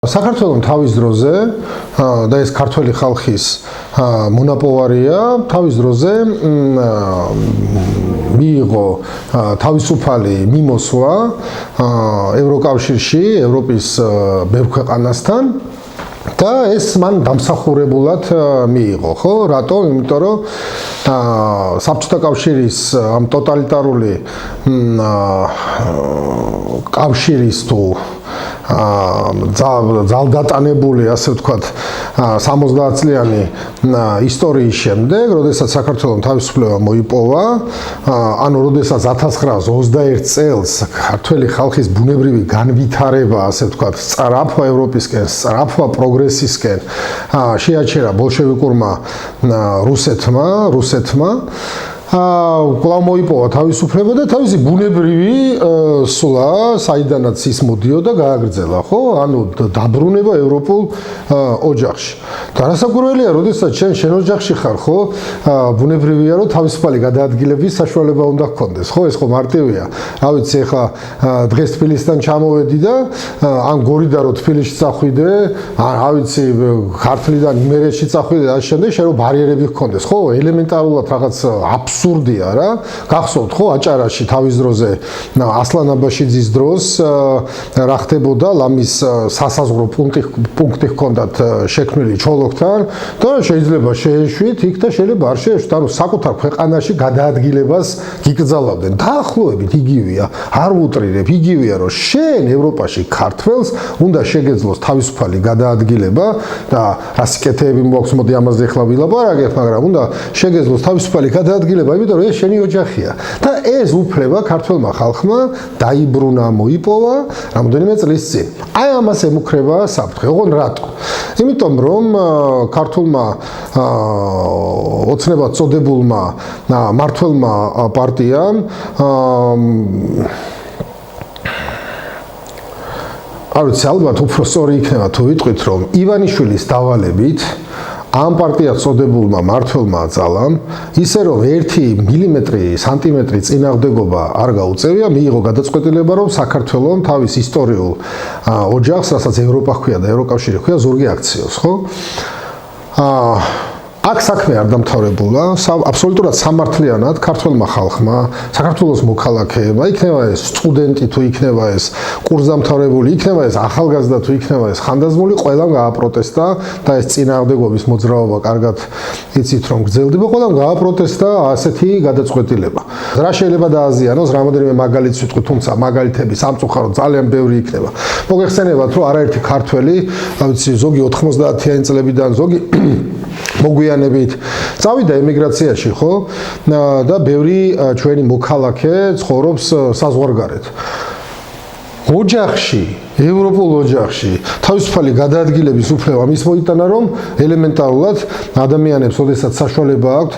საქართველოს თავის დროზე და ეს ქართველი ხალხის მონაპოვარია თავის დროზე მიიღო თავისუფალი მიმოსვლა ევროკავშირში, ევროპის ბევრ ქვეყანასთან და ეს მან დამსახურებულად მიიღო, ხო? რატომ? იმიტომ რომ საბჭოთა კავშირის ამ ტოტალიტარული კავშირის თუ ძალდატანებული, ასე ვთქვათ, 70 წლიანი ისტორიის შემდეგ, როდესაც საქართველოს თავისუფლება მოიპოვა, ანუ როდესაც 1921 წელს ქართველი ხალხის ბუნებრივი განვითარება, ასე ვთქვათ, სწრაფვა ევროპისკენ, სწრაფვა პროგრესისკენ შეაჩერა ბოლშევიკურმა რუსეთმა კვლავ მოიპოვა თავისუფლება და თავისი ბუნებრივი სვლა, საიდანაც ის მოდიოდა, გააგრძელა, ხო? ანუ დაბრუნება ევროპულ ოჯახში. და რასაკვირველია, როდესაც შენ ოჯახში ხარ, ხო? ბუნებრივია, რომ თავისუფალი გადაადგილების საშუალება უნდა გქონდეს, ხო? ეს ხო მარტივია. რა ვიცი, ეხლა დღეს თბილისიდან ჩამოვედი და ან გორიდან რო თბილისში წახვიდე, ან რა ვიცი, ქართლიდან იმერეთში წახვიდე და შემდეგ შენ რო ბარიერები გქონდეს, ხო? ელემენტარულად რაღაც აბსურდია რა. გახსოვთ ხო აჭარაში თავის დროზე ასლან აბაშიძის დროს რა ხდებოდა ლამის სასაზღვრო პუნქტი ჰქონდათ შექმნილი ჩოლოქთან და შეიძლება შეეშვით იქ და შეიძლება არ შეეშვით, ანუ საკუთარ ქვეყანაში გადაადგილებას გიკრძალავდნენ. დაახლოებით იგივეა, არ ვუტრირებ, იგივეა, რომ შენ ევროპაში ქართველს უნდა შეგეძლოს თავისუფალი გადაადგილება და რა სიკეთეები მოაქვს, მოდი ამაზე ახლა ვილაპარაკებ, მაგრამ უნდა შეგეძლოს თავისუფალი გადაადგილება, იმიტომ რომ ეს შენი ოჯახია. და ეს უფლება ქართველმა ხალხმა დაიბრუნა, მოიპოვა რამოდენიმე წლის წინ. აი ამას ემუქრება საფრთხე. ოღონდ რატო? იმიტომ რომ ქართულმა ოცნებად წოდებულმა მართველმა პარტიამ არ ვიცი, ალბათ უფრო სწორი იქნება თუ ვიტყვით, რომ ივანიშვილის დავალებით ამ პარტიას წოდებულმა მმართველმა ძალამ ისე რომ 1 მილიმეტრი, სანტიმეტრი წინააღმდეგობა არ გაუწევია, მიიღო გადაწყვეტილება, რომ საქართველოს თავის ისტორიულ ოჯახს, რასაც ევროპა ჰქვია და ევროკავშირი ჰქვია, ზურგი აქციოს, ხო? აქ საქმე არ დამთავრებულა, აბსოლუტურად სამართლიანად ქართველმა ხალხმა, საქართველოს მოქალაქეებმა, იქნება ეს სტუდენტი თუ იქნება ეს კურსდამთავრებული, იქნება ეს ახალგაზრდა თუ იქნება ეს ხანდაზმული, ყველამ გააპროტესტა და ეს წინააღმდეგობის მოძრაობა კარგად იცით რომ გრძელდება, ყველამ გააპროტესტა ასეთი გადაწყვეტილება. რა შეიძლება დააზიანოს, რამოდენიმე მაგალითს ვიტყვი, თუმცა მაგალითები სამწუხაროდ ძალიან ბევრი იქნება. მოგეხსენებათ, რომ არაერთი ქართველი, რა ვიცი, ზოგი 90-იანი წლებიდან, ზოგი მოგვიანებით წავიდა ემიგრაციაში, ხო? და ბევრი ჩვენი მოქალაქე ცხოვრობს საზღვარგარეთ. ოჯახში, ევროპულ ოჯახში თავისუფალი გადაადგილების უფლება მის მოიტანა, რომ ელემენტარულად ადამიანებს ოდესაც საშუალება აქვთ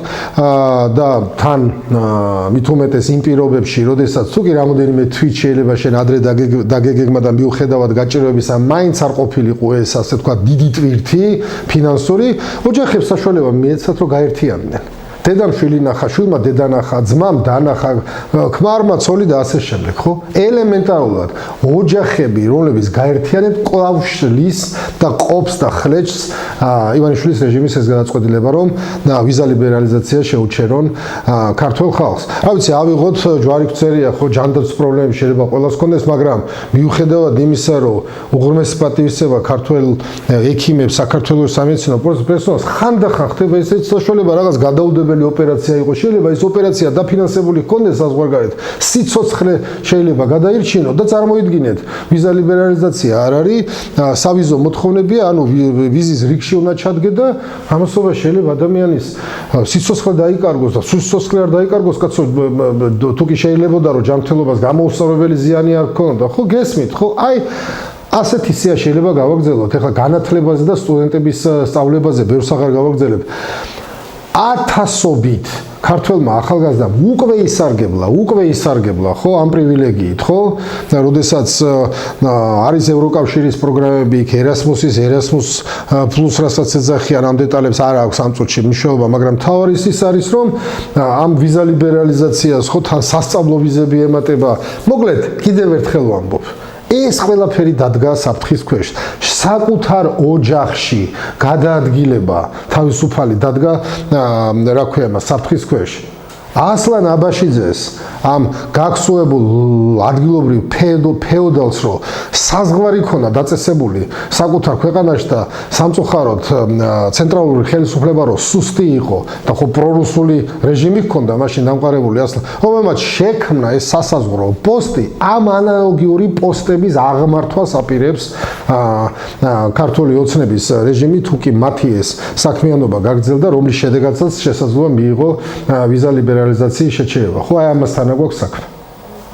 და თან მით უმეტეს იმ პირობებში, როდესაც თუ კი რამოდენიმე თვით შეიძლება შენ ადრე დაგეგმა და მიუხედავად გაჭირვებისა მაინც არ ყოფილიყო ეს, ასე ვთქვათ, დიდი ტვირთი ფინანსური, ოჯახებს საშუალება მიეცათ, რომ გაერთიანდნენ. დედამ შვილი ნახა, შვილმა დედა ნახა, ძმამ დანახა, ქმარმა ცოლი და ასე შემდეგ, ხო? ელემენტარულად ოჯახები, რომლებიც გაერთიანებთ, კვლავ შლის და ყოფს და ხლეჭს ივანიშვილის რეჟიმის ეს გადაწყვეტილება, რომ ვიზა ლიბერალიზაცია შეუჩერონ ქართულ ხალხს. რა ვიცი, ავიღოთ ჯვარი გწერია, ხო, ჯანდაცვის პრობლემები შეიძლება ყველას ჰქონდეს, მაგრამ მიუხედავად იმისა, რომ უღრმესი პატივისცემა ქართველ ექიმებს, საქართველოს სამედიცინო პერსონალს ხანდახან ხდება ესეთი საშუალება, რაღაც გადაუდებელი ოპერაცია იყო, შეიძლება ეს ოპერაცია დაფინანსებული ჰქონდეს საზღვარგარეთ, სიცოცხლე შეიძლება გადაირჩინოთ და წარმოიდგინეთ, ვიზა ლიბერალიზაცია არ არის, სავიზო მოთხოვნებია, ანუ ვიზის რიგში უნდა ჩადგე და ამასობა შეიძლება ადამიანის სიცოცხლე დაიკარგოს და სიცოცხლე არ დაიკარგოს, კაცო, თუ კი შეიძლებოდა რომ ჯანმრთელობას გამოუსწორებელი ზიანი არ ქონოდა, ხო, გესმით, ხო? აი ასეთი სია შეიძლება გავაგრძელოთ. ეხლა განათლებაზე და სტუდენტების სწავლებაზე ბევრს აღარ გავაგრძელებ. ათასობით ქართველმა ახალგაზრდამ უკვე ისარგებლა, ხო, ამ პრივილეგიით, ხო? და როდესაც არის ევროკავშირის პროგრამები, ერასმუსის, ერასმუს პლუს, რასაც ეძახიან, ამ დეტალებს არ აქვს ამ წუთში მნიშვნელობა, მაგრამ თავარი ის არის, რომ ამ ვიზა ლიბერალიზაციას, ხო, თან სასწავლო ვიზები ემატება. მოკლედ, კიდევ ერთხელ ვამბობ. ეს ყველაფერი დადგა საფრთხის ქვეშ. საკუთარ ოჯახში გადაადგილება თავისუფალი დადგა რა ქვია მას საფრთხის ქვეშ. ასლან აბაშიძეს ამ გაქცევებულ ადგილობრივ ფეოდალს რო საზღვარი ქონა დაწესებული საკუთარ ქვეყანაში და სამწუხაროდ ცენტრალური ხელისუფლება რო სუსტი იყო და ხო პრორუსული რეჟიმი ჰქონდა მაშინ დამყარებული ასლან რომელმაც შექმნა ეს სასაზღვრო პოსტი ამ ანალოგიური პოსტების აღმართვას აპირებს ქართული ოცნების რეჟიმი თუ კი მათი ეს საქმიანობა გაგრძელდა რომლის შედეგადაც შესაძლოა მიიღო ვიზა ლიბერალიზაციის შეჩერება ხო აი ამასთან გვაქვს საქმე